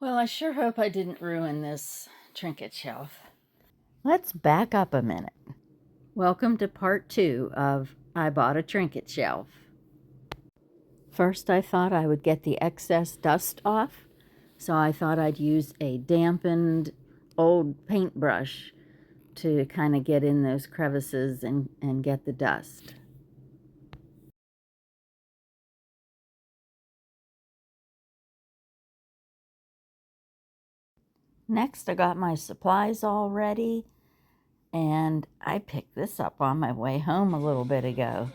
Well, I sure hope I didn't ruin this trinket shelf. Let's back up a minute. Welcome to part 2 of I Bought a Trinket Shelf. First, I thought I would get the excess dust off, so I thought I'd use a dampened old paintbrush to kind of get in those crevices and get the dust. Next, I got my supplies all ready, and I picked this up on my way home a little bit ago.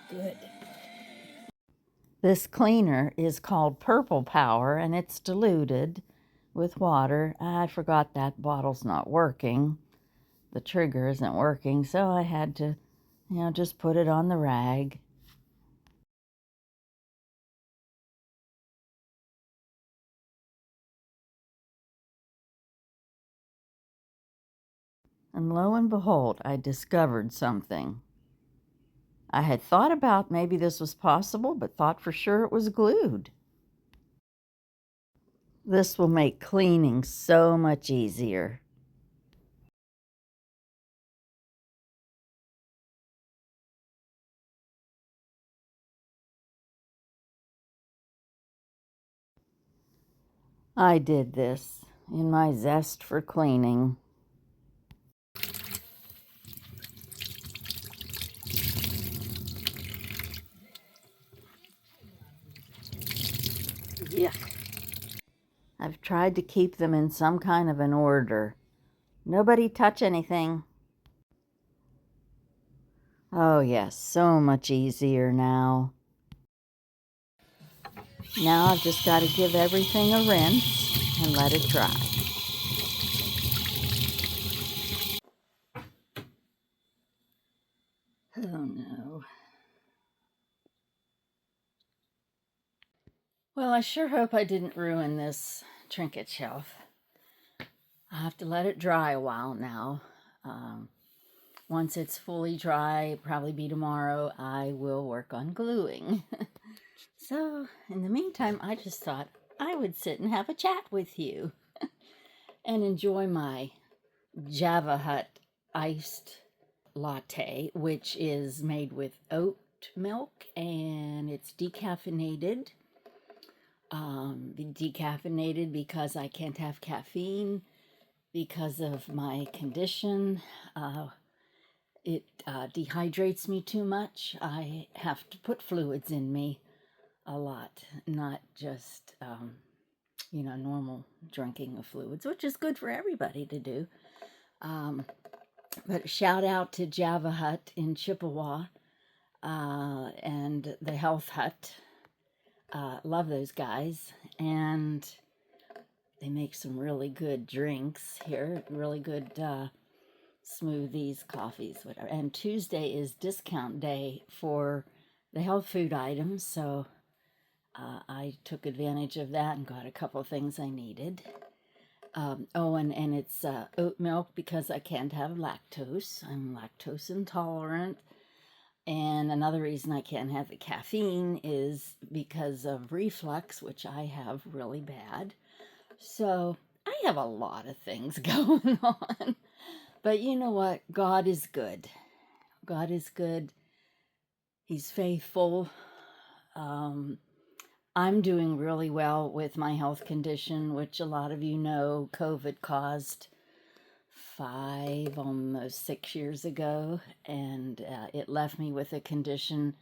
Good. This cleaner is called Purple Power, and it's diluted with water. I forgot that bottle's not working. The trigger isn't working, so I had to, just put it on the rag. And lo and behold, I discovered something. I had thought about maybe this was possible, but thought for sure it was glued. This will make cleaning so much easier. I did this in my zest for cleaning. Yeah. I've tried to keep them in some kind of an order. Nobody touch anything. Oh yes, so much easier now. Now I've just got to give everything a rinse and let it dry. Oh no. Well, I sure hope I didn't ruin this trinket shelf. I'll have to let it dry a while now. Once it's fully dry, probably be tomorrow, I will work on gluing. So, in the meantime, I just thought I would sit and have a chat with you and enjoy my Java Hut iced latte, which is made with oat milk and it's decaffeinated. Decaffeinated because I can't have caffeine because of my condition. It dehydrates me too much. I have to put fluids in me a lot, not just, normal drinking of fluids, which is good for everybody to do. But shout out to Java Hut in Chippewa and the Health Hut. Love those guys. And they make some really good drinks here, really good smoothies, coffees, whatever. And Tuesday is discount day for the health food items, so I took advantage of that and got a couple of things I needed. And it's oat milk because I can't have lactose. I'm lactose intolerant. And another reason I can't have the caffeine is because of reflux, which I have really bad. So I have a lot of things going on. But you know what? God is good. God is good. He's faithful. I'm doing really well with my health condition, which a lot of you know COVID caused almost 6 years ago, and it left me with a condition,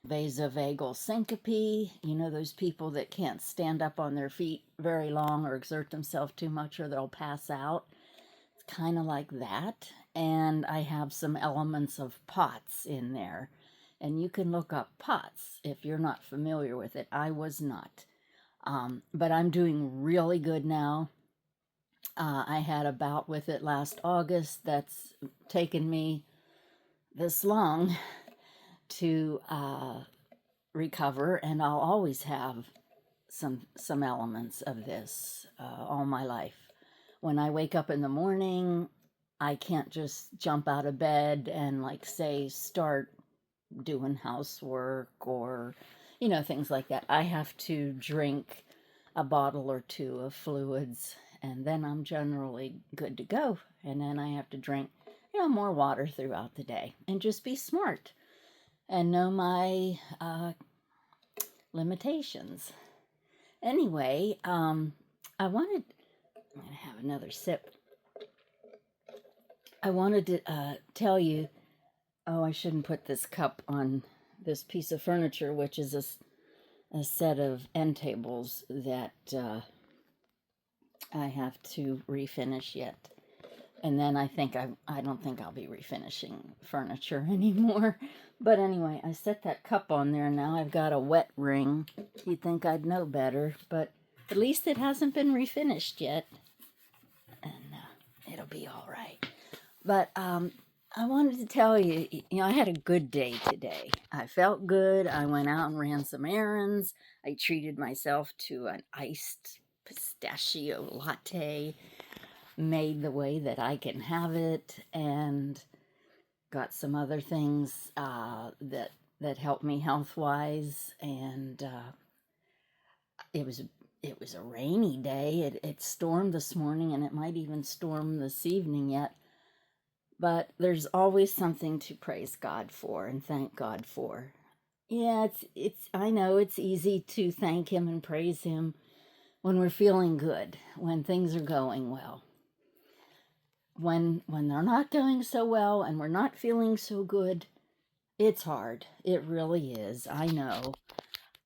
vasovagal syncope. You know, those people that can't stand up on their feet very long or exert themselves too much or they'll pass out. It's kind of like that. And I have some elements of POTS in there. And you can look up POTS if you're not familiar with it. I was not. But I'm doing really good now. I had a bout with it last August that's taken me this long to recover, and I'll always have some elements of this all my life. When I wake up in the morning, I can't just jump out of bed and, like, say, start doing housework or, things like that. I have to drink a bottle or two of fluids, and then I'm generally good to go. And then I have to drink, more water throughout the day, and just be smart and know my limitations. Anyway, I'm going to have another sip. I wanted to tell you, I shouldn't put this cup on this piece of furniture, which is a set of end tables that I have to refinish yet. And then I don't think I'll be refinishing furniture anymore. But anyway, I set that cup on there. Now I've got a wet ring. You'd think I'd know better, but at least it hasn't been refinished yet. And it'll be all right. But I wanted to tell you, I had a good day today. I felt good. I went out and ran some errands. I treated myself to an iced pistachio latte, made the way that I can have it, and got some other things that helped me health-wise. And it was a rainy day. It stormed this morning, and it might even storm this evening yet. But there's always something to praise God for and thank God for. Yeah, I know it's easy to thank Him and praise Him when we're feeling good, when things are going well. When they're not going so well and we're not feeling so good, it's hard. It really is. I know.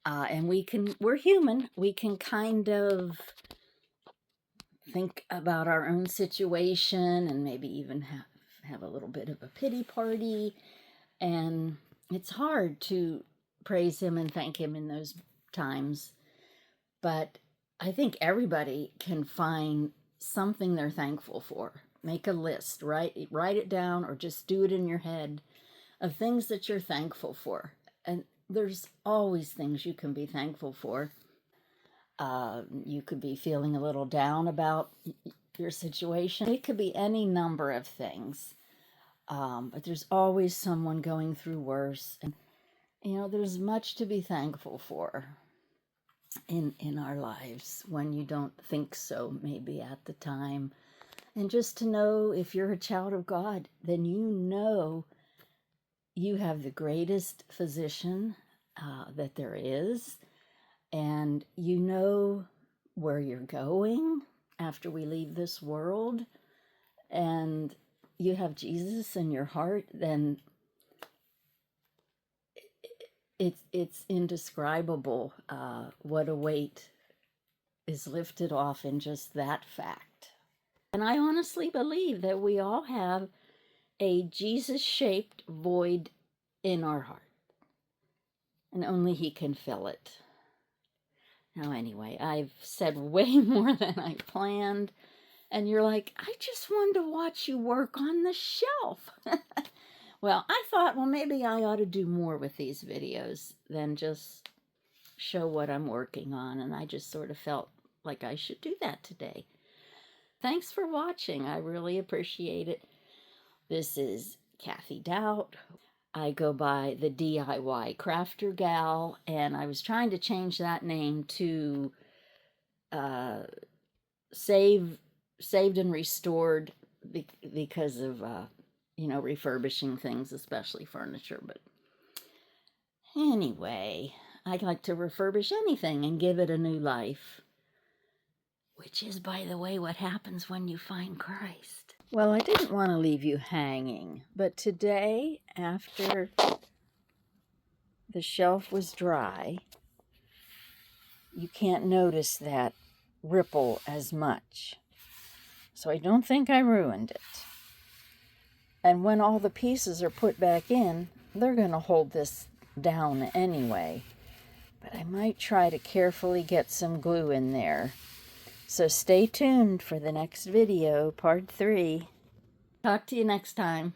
And we're human. We can kind of think about our own situation and maybe even have a little bit of a pity party. And it's hard to praise Him and thank Him in those times. But I think everybody can find something they're thankful for. Make a list, write it down, or just do it in your head of things that you're thankful for. And there's always things you can be thankful for. You could be feeling a little down about your situation. It could be any number of things. But there's always someone going through worse. And, there's much to be thankful for in our lives when you don't think so, maybe at the time. And just to know, if you're a child of God, then you have the greatest physician that there is. And you know where you're going after we leave this world. And you have Jesus in your heart, then it's indescribable what a weight is lifted off in just that fact. And I honestly believe that we all have a Jesus-shaped void in our heart. And only He can fill it. Now anyway, I've said way more than I planned. And you're like, I just wanted to watch you work on the shelf. Well, I thought, maybe I ought to do more with these videos than just show what I'm working on. And I just sort of felt like I should do that today. Thanks for watching. I really appreciate it. This is Kathy Doubt. I go by the DIY Crafter Gal, and I was trying to change that name to Saved and Restored because of, refurbishing things, especially furniture. But anyway, I like to refurbish anything and give it a new life. Which is, by the way, what happens when you find Christ. Well, I didn't want to leave you hanging, but today, after the shelf was dry, you can't notice that ripple as much. So I don't think I ruined it. And when all the pieces are put back in, they're going to hold this down anyway. But I might try to carefully get some glue in there. So stay tuned for the next video, part 3. Talk to you next time.